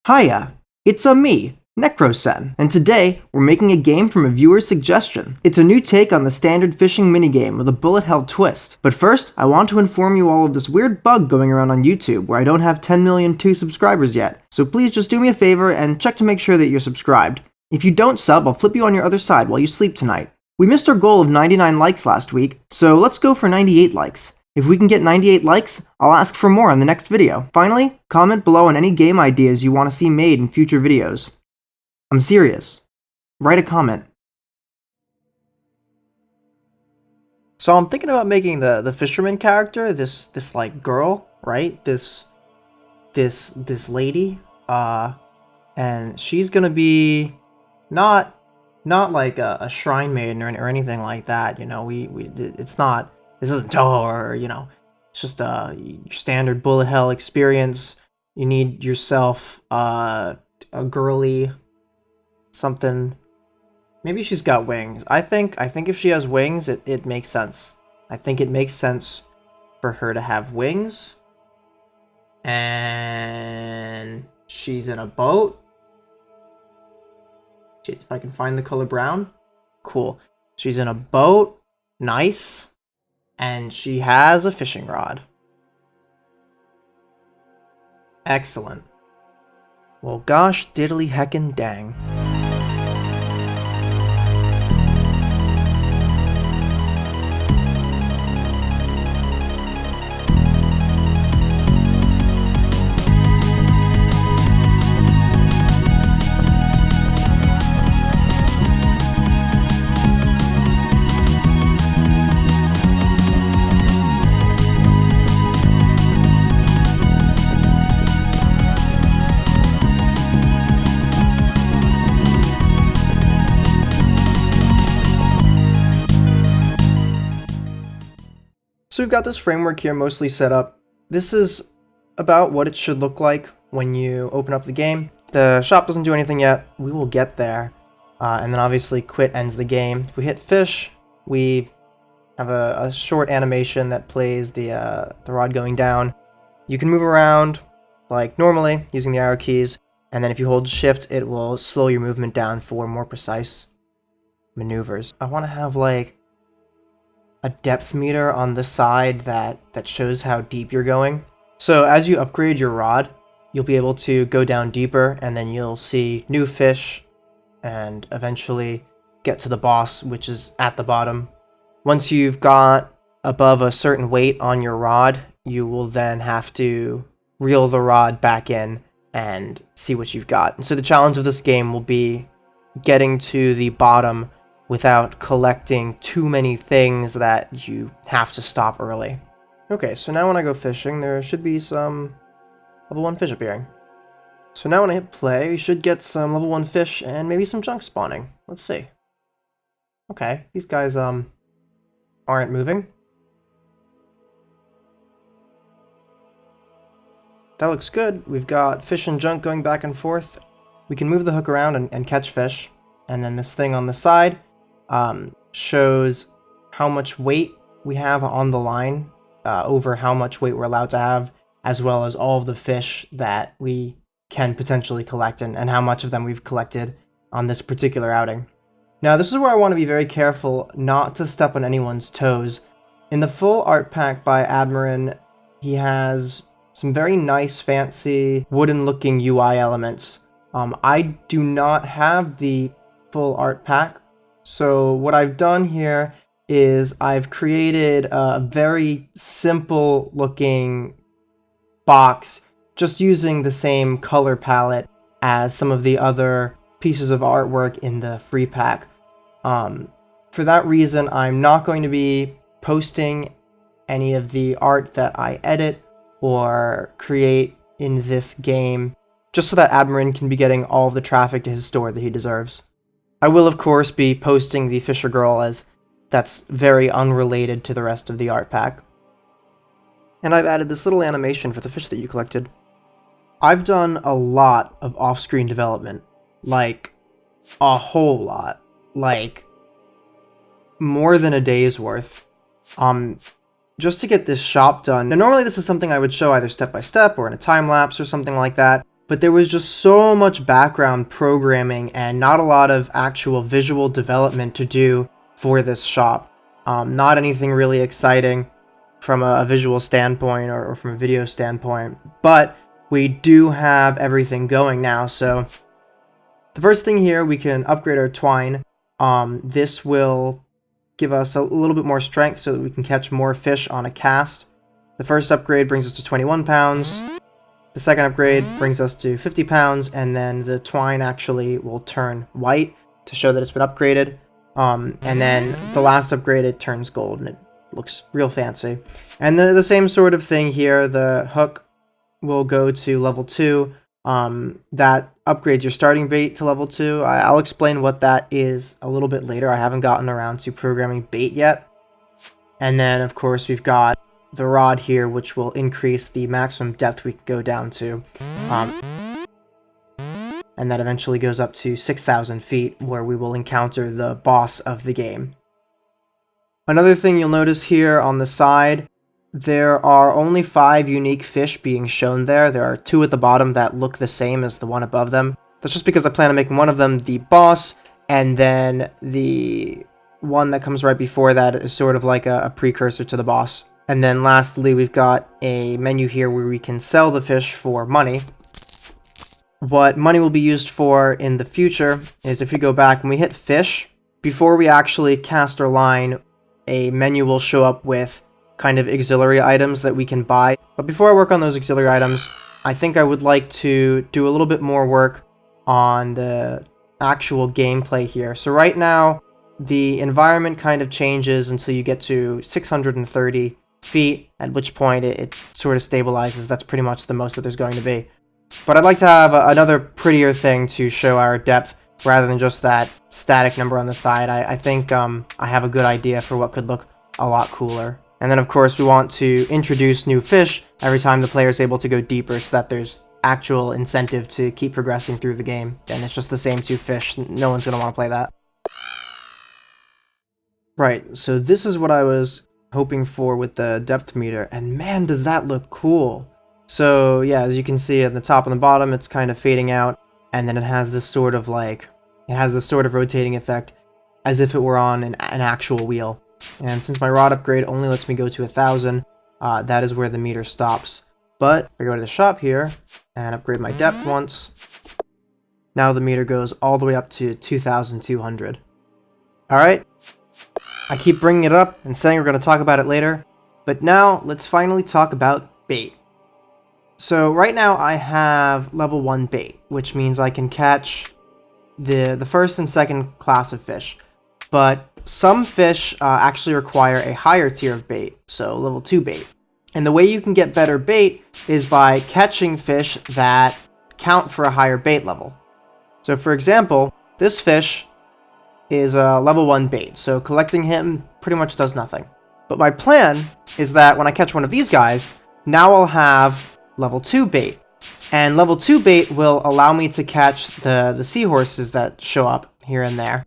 Hiya, it's me, Necrosen, and today we're making a game from a viewer's suggestion. It's a new take on the standard fishing minigame with a bullet hell twist. But first, I want to inform you all of this weird bug going around on YouTube where I don't have 10,000,002 subscribers yet, so please just do me a favor and check to make sure that you're subscribed. If you don't sub, I'll flip you on your other side while you sleep tonight. We missed our goal of 99 likes last week, so let's go for 98 likes. If we can get 98 likes, I'll ask for more in the next video. Finally, comment below on any game ideas you want to see made in future videos. I'm serious. Write a comment. So I'm thinking about making the fisherman character, this like girl, right? This lady, and she's gonna be not like a shrine maiden or anything like that. You know, it's not. This isn't Toho, or, you know, it's just your standard bullet hell experience. You need yourself a girly something. Maybe she's got wings. I think if she has wings, it makes sense. I think it makes sense for her to have wings. And she's in a boat. If I can find the color brown. Cool. She's in a boat. Nice. And she has a fishing rod. Excellent. Well, gosh diddly heckin' dang. So we've got this framework here mostly set up. This is about what it should look like when you open up the game. The shop doesn't do anything yet. We will get there. And then obviously quit ends the game. If we hit fish, we have a short animation that plays the rod going down. You can move around like normally using the arrow keys. And then if you hold shift, it will slow your movement down for more precise maneuvers. I want to have like a depth meter on the side that shows how deep you're going. So as you upgrade your rod, you'll be able to go down deeper, and then you'll see new fish and eventually get to the boss, which is at the bottom. Once you've got above a certain weight on your rod, you will then have to reel the rod back in and see what you've got. And so the challenge of this game will be getting to the bottom without collecting too many things that you have to stop early. Okay, so now when I go fishing, there should be some level 1 fish appearing. So now when I hit play, we should get some level 1 fish and maybe some junk spawning. Let's see. Okay, these guys aren't moving. That looks good. We've got fish and junk going back and forth. We can move the hook around and catch fish. And then this thing on the side shows how much weight we have on the line, over how much weight we're allowed to have, as well as all of the fish that we can potentially collect and how much of them we've collected on this particular outing. Now this is where I want to be very careful not to step on anyone's toes. In the full art pack by Admiral, he has some very nice fancy wooden looking UI elements. I do not have the full art pack. So what I've done here is I've created a very simple looking box just using the same color palette as some of the other pieces of artwork in the free pack. For that reason, I'm not going to be posting any of the art that I edit or create in this game, just so that Admiral can be getting all of the traffic to his store that he deserves. I will, of course, be posting the Fisher Girl, as that's very unrelated to the rest of the art pack. And I've added this little animation for the fish that you collected. I've done a lot of off-screen development. Like, a whole lot. Like, more than a day's worth. Just to get this shop done. Now, normally this is something I would show either step by step or in a time lapse or something like that. but there was just so much background programming and not a lot of actual visual development to do for this shop. Not anything really exciting from a visual standpoint or from a video standpoint, but we do have everything going now. So the first thing here, we can upgrade our twine. This will give us a little bit more strength so that we can catch more fish on a cast. The first upgrade brings us to 21 pounds. The second upgrade brings us to 50 pounds, and then the twine actually will turn white to show that it's been upgraded. And then the last upgrade, it turns gold, and it looks real fancy. And the same sort of thing here, the hook will go to level 2. That upgrades your starting bait to level 2. I'll explain what that is a little bit later. I haven't gotten around to programming bait yet. And then, of course, we've got the rod here, which will increase the maximum depth we can go down to. And that eventually goes up to 6,000 feet, where we will encounter the boss of the game. Another thing you'll notice here on the side, there are only 5 unique fish being shown there. There are 2 at the bottom that look the same as the one above them. That's just because I plan on making one of them the boss, and then the one that comes right before that is sort of like a precursor to the boss. And then lastly, we've got a menu here where we can sell the fish for money. What money will be used for in the future is if we go back and we hit fish, before we actually cast our line, a menu will show up with kind of auxiliary items that we can buy. But before I work on those auxiliary items, I think I would like to do a little bit more work on the actual gameplay here. So right now, the environment kind of changes until you get to 630 feet, at which point it sort of stabilizes. That's pretty much the most that there's going to be. But I'd like to have another prettier thing to show our depth rather than just that static number on the side. I think I have a good idea for what could look a lot cooler. And then of course we want to introduce new fish every time the player is able to go deeper so that there's actual incentive to keep progressing through the game. And it's just the same 2 fish. No one's going to want to play that. Right, so this is what I was hoping for with the depth meter, and man, does that look cool. So yeah, as you can see at the top and the bottom, it's kind of fading out, and then it has this sort of rotating effect as if it were on an actual wheel. And since my rod upgrade only lets me go to 1,000, that is where the meter stops. But if I go to the shop here and upgrade my depth once, now the meter goes all the way up to 2,200. Alright, I keep bringing it up and saying we're going to talk about it later, but now let's finally talk about bait. So right now I have level 1 bait, which means I can catch the first and second class of fish. But some fish actually require a higher tier of bait, so level 2 bait. And the way you can get better bait is by catching fish that count for a higher bait level. So for example, this fish is a level 1 bait, so collecting him pretty much does nothing. But my plan is that when I catch one of these guys, now I'll have level 2 bait. And level 2 bait will allow me to catch the seahorses that show up here and there.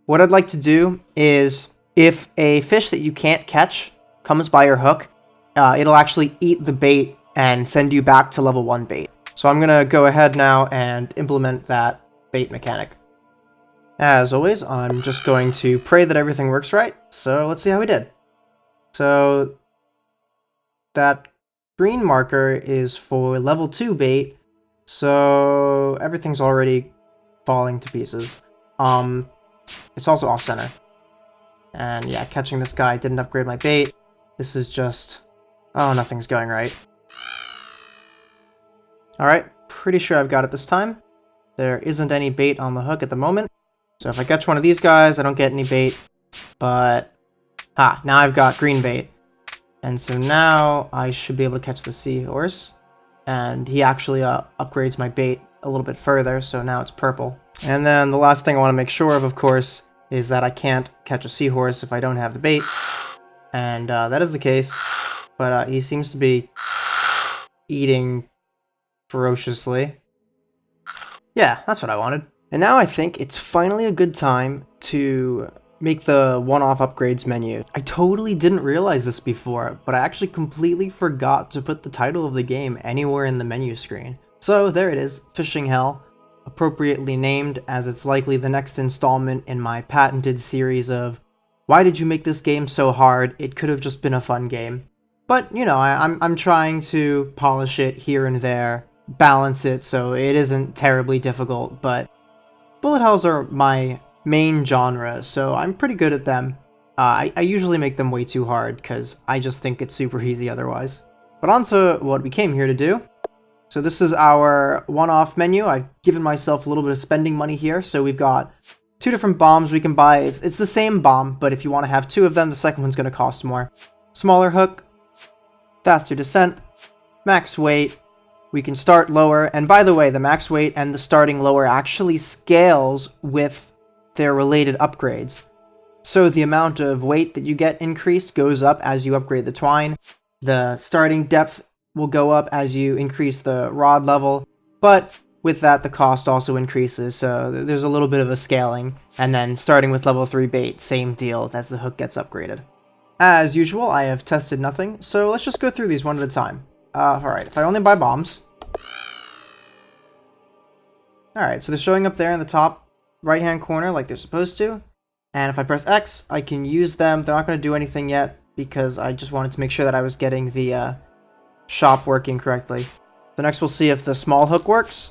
What I'd like to do is, if a fish that you can't catch comes by your hook, it'll actually eat the bait and send you back to level 1 bait. So I'm going to go ahead now and implement that bait mechanic. As always, I'm just going to pray that everything works right, so let's see how we did. So that green marker is for level 2 bait, so everything's already falling to pieces. It's also off-center. And yeah, catching this guy didn't upgrade my bait. This is just... oh, nothing's going right. Alright, pretty sure I've got it this time. There isn't any bait on the hook at the moment. So if I catch one of these guys, I don't get any bait. But... now I've got green bait. And so now I should be able to catch the seahorse. And he actually upgrades my bait a little bit further, so now it's purple. And then the last thing I want to make sure of course, is that I can't catch a seahorse if I don't have the bait. And that is the case. But he seems to be eating ferociously. Yeah, that's what I wanted. And now I think it's finally a good time to make the one-off upgrades menu. I totally didn't realize this before, but I actually completely forgot to put the title of the game anywhere in the menu screen. So there it is, Fishing Hell, appropriately named as it's likely the next installment in my patented series of why did you make this game so hard? It could have just been a fun game. But, you know, I'm trying to polish it here and there, balance it so it isn't terribly difficult, but bullet hells are my main genre, so I'm pretty good at them. I usually make them way too hard because I just think it's super easy otherwise. But on to what we came here to do. So this is our one-off menu. I've given myself a little bit of spending money here, so we've got 2 different bombs we can buy. It's the same bomb, but if you want to have 2 of them, the second one's going to cost more. Smaller hook, faster descent, max weight. We can start lower, and by the way, the max weight and the starting lower actually scales with their related upgrades. So the amount of weight that you get increased goes up as you upgrade the twine. The starting depth will go up as you increase the rod level, but with that the cost also increases, so there's a little bit of a scaling. And then starting with level 3 bait, same deal as the hook gets upgraded. As usual, I have tested nothing, so let's just go through these one at a time. Alright, if I only buy bombs. Alright, so they're showing up there in the top right hand corner like they're supposed to, and if I press X, I can use them. They're not going to do anything yet because I just wanted to make sure that I was getting the shop working correctly. So next we'll see if the small hook works.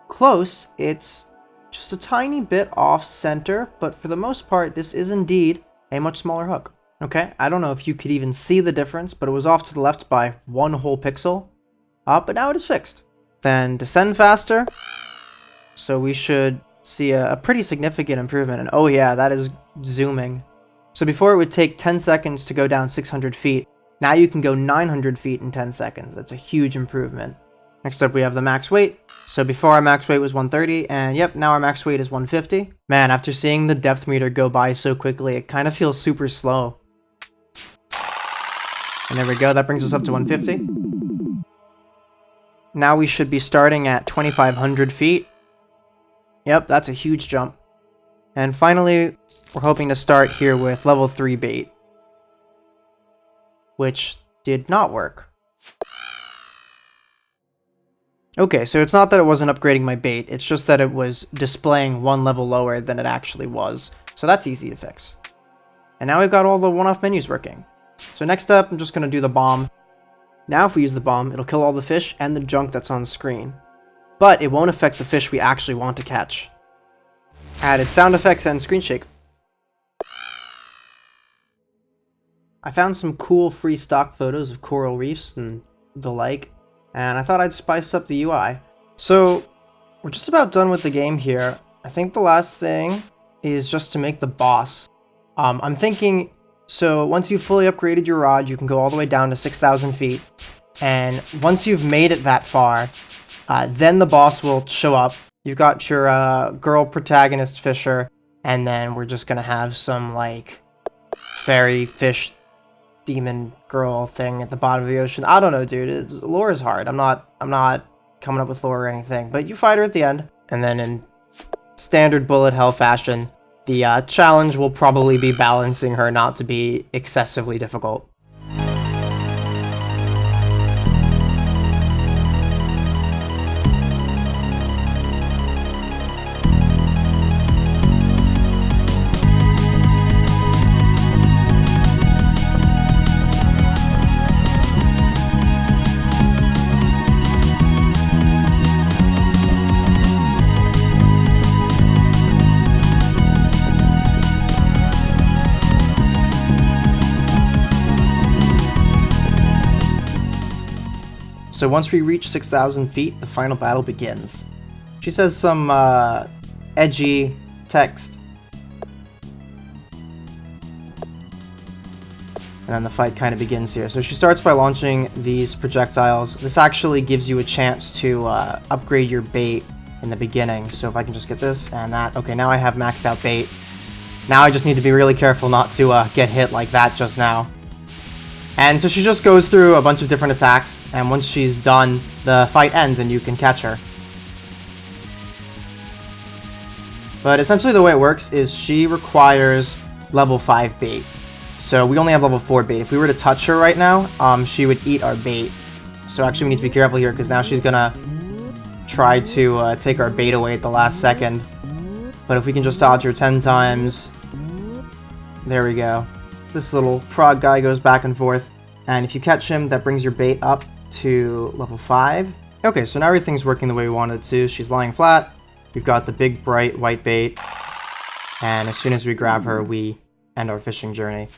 Close. It's just a tiny bit off center, but for the most part this is indeed a much smaller hook. Okay, I don't know if you could even see the difference, but it was off to the left by 1 whole pixel. But now it is fixed. Then descend faster. So we should see a pretty significant improvement, and oh yeah, that is zooming. So before it would take 10 seconds to go down 600 feet, now you can go 900 feet in 10 seconds. That's a huge improvement. Next up we have the max weight. So before our max weight was 130, and yep, now our max weight is 150. Man, after seeing the depth meter go by so quickly, it kind of feels super slow. And there we go, that brings us up to 150. Now we should be starting at 2,500 feet. Yep, that's a huge jump. And finally, we're hoping to start here with level 3 bait, which did not work. Okay, so it's not that it wasn't upgrading my bait, it's just that it was displaying 1 level lower than it actually was. So that's easy to fix. And now we've got all the one-off menus working. So next up, I'm just going to do the bomb. Now if we use the bomb, it'll kill all the fish and the junk that's on screen. But it won't affect the fish we actually want to catch. Added sound effects and screen shake. I found some cool free stock photos of coral reefs and the like, and I thought I'd spice up the UI. So we're just about done with the game here. I think the last thing is just to make the boss. I'm thinking, so once you've fully upgraded your rod, you can go all the way down to 6,000 feet, and once you've made it that far, then the boss will show up. You've got your girl protagonist fisher, and then we're just gonna have some like fairy fish demon girl thing at the bottom of the ocean. I don't know, dude. Lore is hard. I'm not coming up with lore or anything, but you fight her at the end, and then in standard bullet hell fashion, the challenge will probably be balancing her not to be excessively difficult. So once we reach 6,000 feet, the final battle begins. She says some edgy text. And then the fight kind of begins here. So she starts by launching these projectiles. This actually gives you a chance to upgrade your bait in the beginning. So if I can just get this and that. Okay, now I have maxed out bait. Now I just need to be really careful not to get hit like that just now. And so she just goes through a bunch of different attacks, and once she's done, the fight ends and you can catch her. But essentially the way it works is she requires level 5 bait. So we only have level 4 bait. If we were to touch her right now, she would eat our bait. So actually we need to be careful here, because now she's gonna try to take our bait away at the last second. But if we can just dodge her 10 times... There we go. This little frog guy goes back and forth. And if you catch him, that brings your bait up to level 5. Okay, so now everything's working the way we wanted it to. She's lying flat. We've got the big, bright, white bait. And as soon as we grab her, we end our fishing journey.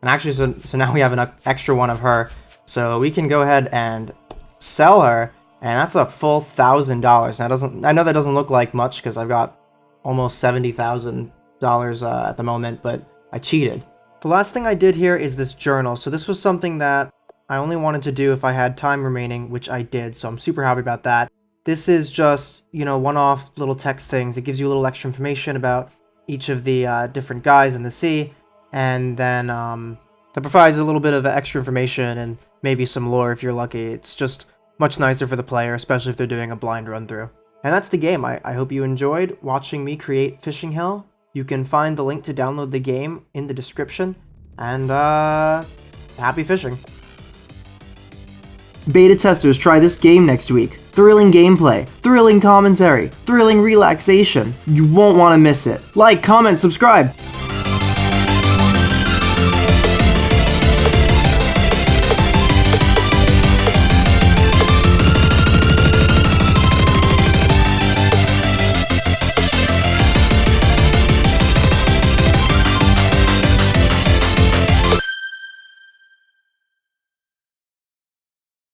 And actually, so now we have an extra one of her. So we can go ahead and sell her. And that's a full $1,000. Now, I know that doesn't look like much because I've got almost $70,000 at the moment, but I cheated. The last thing I did here is this journal. So this was something that I only wanted to do if I had time remaining, which I did. So I'm super happy about that. This is just, you know, one-off little text things. It gives you a little extra information about each of the different guys in the sea. And then that provides a little bit of extra information and maybe some lore if you're lucky. It's just much nicer for the player, especially if they're doing a blind run-through. And that's the game. I hope you enjoyed watching me create Fishing Hell. You can find the link to download the game in the description. And happy fishing. Beta testers try this game next week. Thrilling gameplay, thrilling commentary, thrilling relaxation. You won't want to miss it. Like, comment, subscribe.